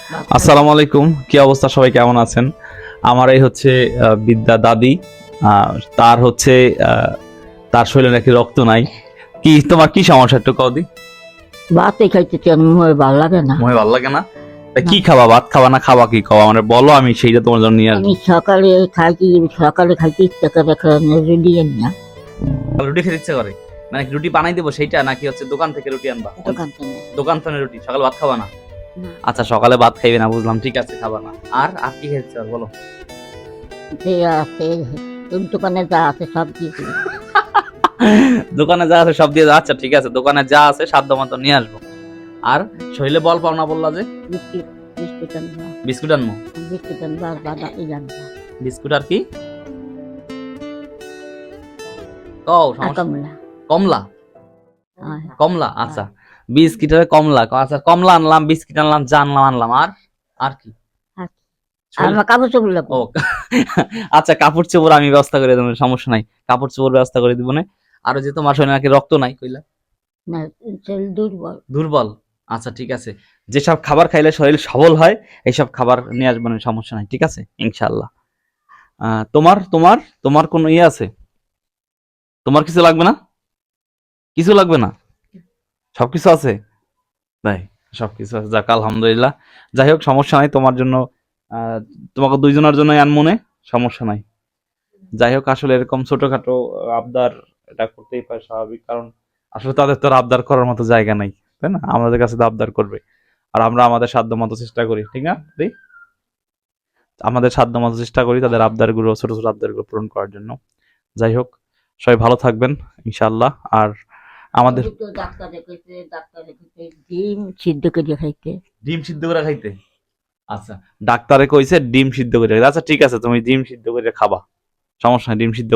আসসালামু আলাইকুম, কি অবস্থা? সবাই কেমন আছেন? আমার এই হচ্ছে বিদ্যা দাদি। তার হচ্ছে তার শরীরে নাকি রক্ত নাই। কি তোমার কি সমস্যা একটু কও দি। ভাতই খাইতে চান মোর ভালো লাগে না। মনে ভালো লাগে না? তা কি খাবা? ভাত খাবা না খাবা কি খাওয়া মানে বলো, আমি সেইটা তোমার জন্য নিয়ে আসবো। আমি সকালে খাইতে ইচ্ছা করে রুটি না রুটি খেতে ইচ্ছে করে, মানে কি রুটি বানাই দেবো সেইটা, নাকি হচ্ছে দোকান থেকে রুটি আনবা? দোকান থেকে দোকান থেকে রুটি। সকালে ভাত খাবা না? না। আচ্ছা, সকালে ভাত খাইবে না, বুঝলাম, ঠিক আছে, খাবা না। আর আর কি খেতে ইচ্ছে করে বলো। যে আছে দোকানে যা আছে সব দিয়ে দিবি। দোকানে যা আছে সব দিয়ে দাও। আচ্ছা ঠিক আছে, দোকানে যা আছে সাধ্য মতো নিয়ে আসবো। আর শরীরে বল পাও না বললা যে? বিস্কিট বিস্কুট আনবা বিস্কুট আনবো। বিস্কুট আনবা আর বাদামি আনবা বিস্কুট আর কি? কও আর সমস্যা। কমলা। কমলা? হ্যাঁ, কমলা, আচ্ছা। বিস্কিট আর কমলা, আচ্ছা কমলা আনলাম, বিস্কিট আনলাম, চা আনলাম, আর আর কি? আর আমার কাপড় চোপড় লাগবে। ও আচ্ছা, কাপড় চোপড় আমি ব্যবস্থা করে দেবো, সমস্যা নাই, কাপড় চোপড় ব্যবস্থা করে দিব না। আর যে তোমার শরীরে নাকি রক্ত নাই কইলা? না শরীর দুর্বল। দুর্বল, আচ্ছা ঠিক আছে। যেসব খাবার খাইলে শরীর সবল হয় এইসব খাবার নিয়ে আসবেন, সমস্যা নাই, ঠিক আছে ইনশাআল্লাহ। তোমার তোমার তোমার কোনো ইয়ে আছে? তোমার কিছু লাগবে না? কিছু লাগবে না? সবকিছু আছে? তাই? সবকিছু আছে, যাক আলহামদুলিল্লাহ। যাই হোক, সমস্যা নাই, তোমার জন্য তোমাকে দুইজনের জন্যই আনমনে, সমস্যা নাই। যাই হোক, আসলে এরকম ছোটখাটো আবদার এটা করতেই পারে, স্বাভাবিক, কারণ আসলে তাদের তো আর আবদার করার মতো জায়গা নাই, তাই না? আমাদের কাছে তো আবদার করবে, আর আমরা আমাদের সাধ্য মতো চেষ্টা করি, ঠিক না? আমাদের সাধ্য মতো চেষ্টা করি তাদের আবদার গুলো, ছোট ছোট আবদার গুলো পূরণ করার জন্য। যাই হোক, সবাই ভালো থাকবেন ইনশাআল্লাহ। আর আমাদের ডাক্তারে কইছে ডিম সিদ্ধ করে খাইতে। ডিম সিদ্ধ করে খাইতে? আচ্ছা, ডাক্তারে কইছে ডিম সিদ্ধ করে খাইতে। আচ্ছা ঠিক আছে, তুমি ডিম সিদ্ধ করে খাবা, সমস্যা নাই, ডিম সিদ্ধ